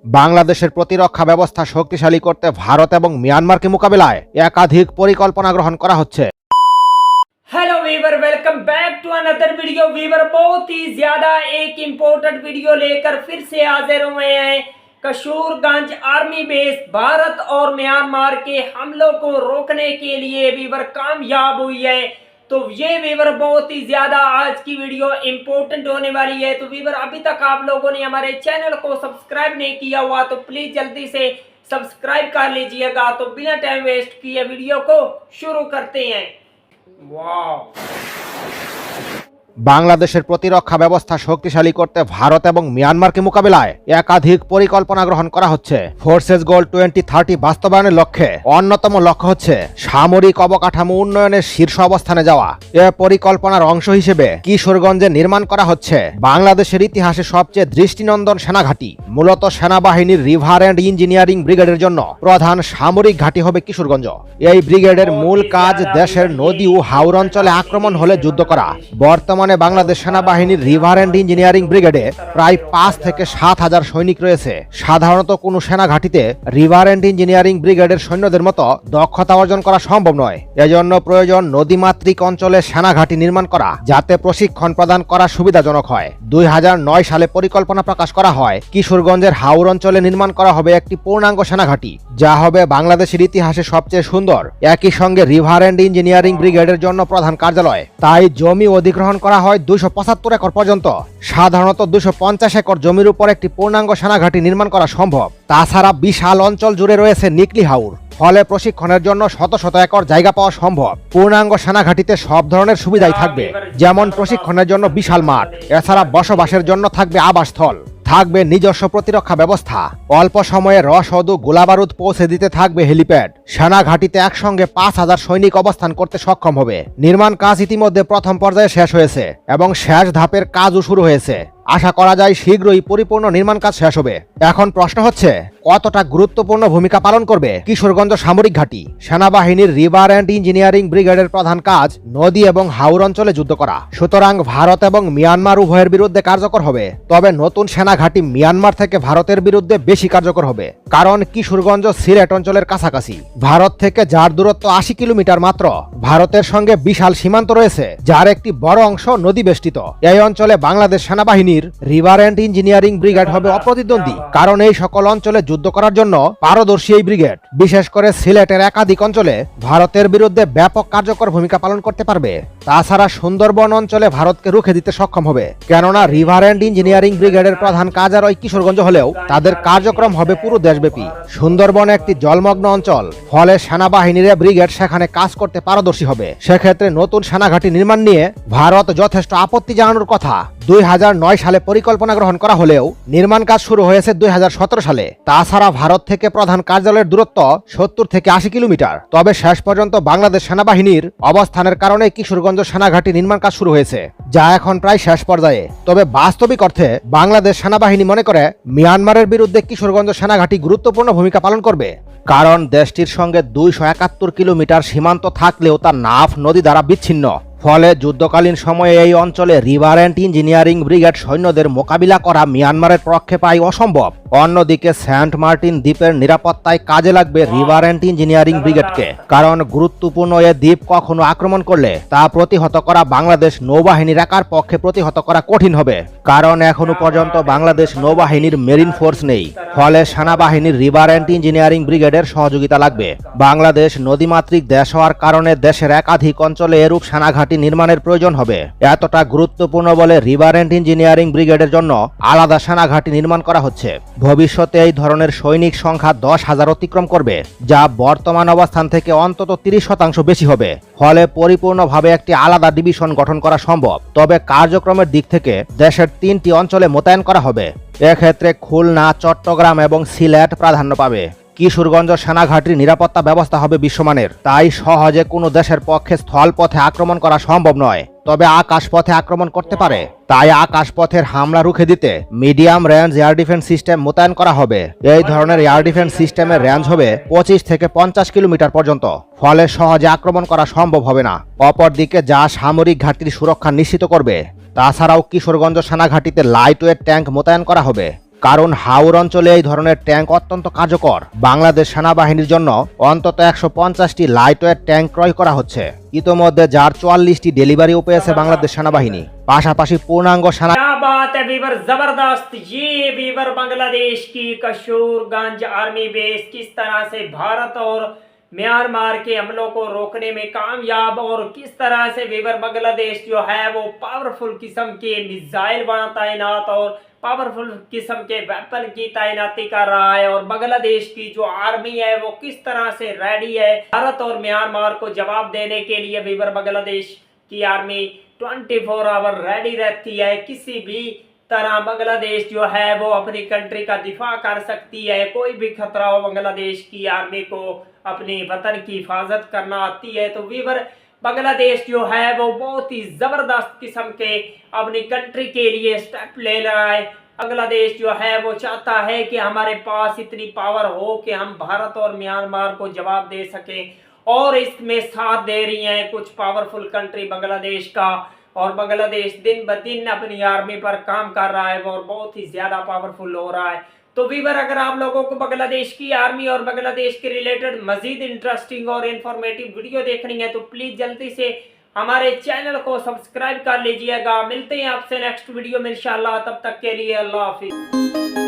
বাংলাদেশের প্রতিরক্ষা ব্যবস্থা শক্তিশালী করতে ভারত এবং মিয়ানমারকে মোকাবেলায় একাধিক পরিকল্পনা গ্রহণ করা হচ্ছে। Hello viewer, welcome back to another video. Viewer बहुत ही ज्यादा एक इम्पोर्टेंट वीडियो लेकर फिर से हाजिर हुए हैं। कशूरगंज आर्मी बेस भारत और म्यांमार के हमलों को रोकने के लिए वीवर कामयाब हुई है। तो ये वीवर बहुत ही ज्यादा आज की वीडियो इम्पोर्टेंट होने वाली है। तो वीवर अभी तक आप लोगों ने हमारे चैनल को सब्सक्राइब नहीं किया हुआ तो प्लीज जल्दी से सब्सक्राइब कर लीजिएगा। तो बिना टाइम वेस्ट किए वीडियो को शुरू करते हैं। বাংলাদেশের প্রতিরক্ষা ব্যবস্থা শক্তিশালী করতে ভারত এবং মিয়ানমারকে মোকাবেলায় একাধিক পরিকল্পনা গ্রহণ করা হচ্ছে। ফোর্সেস গোল 2030 বাস্তবায়নের লক্ষ্যে অন্যতম লক্ষ্য হচ্ছে সামরিক অবকাঠামো উন্নয়নের শীর্ষ অবস্থানে যাওয়া। এ পরিকল্পনার অংশ হিসেবে কিশোরগঞ্জে নির্মাণ করা হচ্ছে বাংলাদেশের ইতিহাসে সবচেয়ে দৃষ্টিনন্দন সেনাঘাঁটি। মূলত সেনাবাহিনীর রিভার অ্যান্ড ইঞ্জিনিয়ারিং ব্রিগেডের জন্য প্রধান সামরিক ঘাঁটি হবে কিশোরগঞ্জ। এই ব্রিগেডের মূল কাজ দেশের নদী ও হাওর অঞ্চলে আক্রমণ হলে যুদ্ধ করা। বর্তমানে বাংলাদেশ সেনাবাহিনীর রিভার অ্যান্ড ইঞ্জিনিয়ারিং ব্রিগেডে প্রায় 5 থেকে 7,000 সৈনিক রয়েছে। সাধারণত কোনো সেনাঘাঁটিতে রিভার অ্যান্ড ইঞ্জিনিয়ারিং ব্রিগেডের সৈন্যদের মতো দক্ষতা অর্জন করা সম্ভব নয়। এজন্য প্রয়োজন নদীমাতৃক অঞ্চলে সেনাঘাঁটি নির্মাণ করা, যাতে প্রশিক্ষণ প্রদান করা সুবিধাজনক হয়। 2009 সালে পরিকল্পনা প্রকাশ করা হয় কিশোরগঞ্জের হাওর অঞ্চলে নির্মাণ করা হবে একটি পূর্ণাঙ্গ সেনাঘাঁটি, যা হবে বাংলাদেশের ইতিহাসে সবচেয়ে সুন্দর। একই সঙ্গে রিভার অ্যান্ড ইঞ্জিনিয়ারিং ব্রিগেডের জন্য প্রধান কার্যালয়। তাই জমি অধিগ্রহণ করা হয় 275 একর পর্যন্ত। সাধারণত 250 একর জমির উপর একটি পূর্ণাঙ্গ সেনাঘাঁটি নির্মাণ করা সম্ভব। তাছাড়া বিশাল অঞ্চল জুড়ে রয়েছে নিকলি হাওর, ফলে প্রশিক্ষণের জন্য শত শত একর জায়গা পাওয়া সম্ভব। পূর্ণাঙ্গ সেনাঘাঁটিতে সব ধরনের সুবিধাই থাকবে, যেমন প্রশিক্ষণের জন্য বিশাল মাঠ, এছাড়া বসবাসের জন্য থাকবে আবাসস্থল, থাকবে নিজস্ব প্রতিরক্ষা ব্যবস্থা, অল্প সময়ে রসদ ও গোলাবারুদ পৌঁছে দিতে থাকবে হেলিপ্যাড। সেনাঘাঁটিতে একসঙ্গে 5,000 সৈনিক অবস্থান করতে সক্ষম হবে। নির্মাণ কাজ ইতিমধ্যে প্রথম পর্যায়ে শেষ হয়েছে এবং শেষ ধাপের কাজও শুরু হয়েছে। আশা করা যায় শীঘ্রই পরিপূর্ণ নির্মাণ কাজ শেষ হবে। এখন প্রশ্ন হচ্ছে, কতটা গুরুত্বপূর্ণ ভূমিকা পালন করবে কিশোরগঞ্জ সামরিক ঘাঁটি? সেনাবাহিনীর রিভার অ্যান্ড ইঞ্জিনিয়ারিং ব্রিগেডের প্রধান কাজ নদী এবং হাওর অঞ্চলে যুদ্ধ করা। সুতরাং ভারত এবং মিয়ানমার উভয়ের বিরুদ্ধে কার্যকর হবে। তবে নতুন সেনাঘাঁটি মিয়ানমার থেকে ভারতের বিরুদ্ধে বেশি কার্যকর হবে, কারণ কিশোরগঞ্জ সিলেট অঞ্চলের কাছাকাছি। ভারত থেকে যার দূরত্ব 80 কিলোমিটার মাত্র। ভারতের সঙ্গে বিশাল সীমান্ত রয়েছে, যার একটি বড় অংশ নদী বেষ্টিত। এই অঞ্চলে বাংলাদেশ সেনাবাহিনীর রিভার অ্যান্ড ইঞ্জিনিয়ারিং ব্রিগেড হবে অপ্রতিদ্বন্দ্বী, কারণ এই সকল অঞ্চলে যুদ্ধ করার জন্য পারদর্শী এই ব্রিগেড বিশেষ করে সিলেটের একাধিক অঞ্চলে ভারতের বিরুদ্ধে ব্যাপক কার্যকর ভূমিকা পালন করতে পারবে। তাছাড়া সুন্দরবন অঞ্চলে ভারতকে রুখে দিতে সক্ষম হবে, কেননা রিভার অ্যান্ড ইঞ্জিনিয়ারিং ব্রিগেডের প্রধান কাজ আর ওই কিশোরগঞ্জ হলেও তাদের কার্যক্রম হবে পুরো দেশব্যাপী। সুন্দরবন একটি জলমগ্ন অঞ্চল, ফলে সেনাবাহিনীর ব্রিগেড সেখানে কাজ করতে পারদর্শী হবে। সেক্ষেত্রে নতুন সেনাঘাঁটি নির্মাণ নিয়ে ভারত যথেষ্ট আপত্তি জানানোর কথা। 2009 সালে পরিকল্পনা গ্রহণ করা হলেও নির্মাণ কাজ শুরু হয়েছে 2017 সালে। তাছাড়া ভারত থেকে প্রধান কার্যালয়ের দূরত্ব 70 থেকে 80 কিলোমিটার। তবে শেষ পর্যন্ত বাংলাদেশ সেনাবাহিনীর অবস্থানের কারণে কিশোরগঞ্জ সেনাঘাঁটি নির্মাণ কাজ শুরু হয়েছে, যা এখন প্রায় শেষ পর্যায়ে। তবে বাস্তবিক অর্থে বাংলাদেশ সেনাবাহিনী মনে করে মিয়ানমারের বিরুদ্ধে কিশোরগঞ্জ সেনাঘাঁটি গুরুত্বপূর্ণ ভূমিকা পালন করবে, কারণ দেশটির সঙ্গে 271 কিলোমিটার সীমান্ত থাকলেও তা নাফ নদী দ্বারা বিচ্ছিন্ন। ফলে যুদ্ধকালীন সময়ে এই অঞ্চলে রিভার অ্যান্ড ইঞ্জিনিয়ারিং ব্রিগেড সৈন্যদের মোকাবিলা করা মিয়ানমারের পক্ষে প্রায় অসম্ভব। অন্যদিকে সেন্ট মার্টিন দ্বীপের নিরাপত্তায় কাজে লাগবে রিভার অ্যান্ড ইঞ্জিনিয়ারিং ব্রিগেডকে, কারণ গুরুত্বপূর্ণ এ দ্বীপ কখনো আক্রমণ করলে তা প্রতিহত করা বাংলাদেশ নৌবাহিনীর একার পক্ষে প্রতিহত করা কঠিন হবে, কারণ এখনো পর্যন্ত বাংলাদেশ নৌবাহিনীর মেরিন ফোর্স নেই। ফলে সেনাবাহিনীর রিভার অ্যান্ড ইঞ্জিনিয়ারিং ব্রিগেডের সহযোগিতা লাগবে। বাংলাদেশ নদীমাতৃক দেশ হওয়ার কারণে দেশের একাধিক অঞ্চলে এরূপ সেনাঘাঁটি নির্মাণের প্রয়োজন হবে। এতটা গুরুত্বপূর্ণ বলে রিভার অ্যান্ড ইঞ্জিনিয়ারিং ব্রিগেডের জন্য আলাদা সেনাঘাঁটি নির্মাণ করা হচ্ছে। ভবিষ্যতে এই ধরনের সৈনিক সংখ্যা 10,000 অতিক্রম করবে, যা বর্তমান অবস্থান থেকে অন্তত 30% বেশি হবে। ফলে পরিপূর্ণভাবে একটি আলাদা ডিভিশন গঠন করা সম্ভব। তবে কার্যক্রমের দিক থেকে দেশের 3টি অঞ্চলে মোতায়েন করা হবে। এক্ষেত্রে খুলনা, চট্টগ্রাম এবং সিলেট প্রাধান্য পাবে। কিশোরগঞ্জ সেনাঘাঁটির নিরাপত্তা ব্যবস্থা হবে বিশ্বমানের, তাই সহজে কোনো দেশের পক্ষে স্থলপথে আক্রমণ করা সম্ভব নয়। তবে আকাশপথে আক্রমণ করতে পারে। তাই আকাশপথের হামলা রুখে দিতে medium range air defence system মোতায়েন করা হবে। এই ধরনের এয়ার ডিফেন্স সিস্টেমের রেঞ্জ হবে 25 থেকে 50 কিলোমিটার পর্যন্ত, ফলে সহজে আক্রমণ করা সম্ভব হবে না। অপরদিকে যা সামরিক ঘাঁটির সুরক্ষা নিশ্চিত করবে তাছাড়াও কিশোরগঞ্জ সেনাঘাঁটিতে লাইট ওয়েট ট্যাঙ্ক মোতায়েন করা হবে, কারণ হাওর অঞ্চলে এই ধরনের ট্যাঙ্ক অত্যন্ত কার্যকর। বাংলাদেশ সেনাবাহিনীর জন্য অন্তত 150টি লাইট ওয়েট ট্যাঙ্ক ক্রয় করা হচ্ছে, ইতোমধ্যে যার 44টি ডেলিভারিও পেয়েছে বাংলাদেশ সেনাবাহিনী। পাশাপাশি পূর্ণাঙ্গ সেনা क्या बात है वीवर, जबरदस्त। ये वीवर बांग्लादेश की कशूरगंज आर्मी बेस किस तरह से भारत और म्यांमार के हमलों को रोकने में कामयाब, और किस तरह से वीवर बांग्लादेश जो है वो पावरफुल किस्म के मिसाइल वहां तैनात और पावरफुल किस्म के वेपन की तैनाती कर रहा है, और बांग्लादेश की जो आर्मी है वो किस तरह से रेडी है भारत और म्यांमार को जवाब देने के लिए। वीवर बांग्लादेश की आर्मी 24 आवर रेडी रहती है, किसी भी तरह बांग्लादेश जो है वो अपनी कंट्री का दिफा कर सकती है। कोई भी खतरा हो बांग्लादेश की आर्मी को अपने वतन की हिफाजत करना आती है। तो वीवर बांग्लादेश जो है वो बहुत ही जबरदस्त किस्म के अपनी कंट्री के लिए स्टेप ले रहा है। बांग्लादेश जो है वो चाहता है कि हमारे पास इतनी पावर हो कि हम भारत और म्यांमार को जवाब दे सकें, और इसमें साथ दे रही हैं कुछ पावरफुल कंट्री बांग्लादेश का, और बांग्लादेश दिन ब दिन अपनी आर्मी पर काम कर रहा है और बहुत ही ज्यादा पावरफुल हो रहा है। तो वीवर, अगर आप लोगों को बांग्लादेश की आर्मी और बांग्लादेश के रिलेटेड मजीद इंटरेस्टिंग और इंफॉर्मेटिव वीडियो देखनी है तो प्लीज जल्दी से हमारे चैनल को सब्सक्राइब कर लीजिएगा। मिलते हैं आपसे नेक्स्ट वीडियो में इंशाल्लाह, तब तक के लिए अल्लाह हाफिज।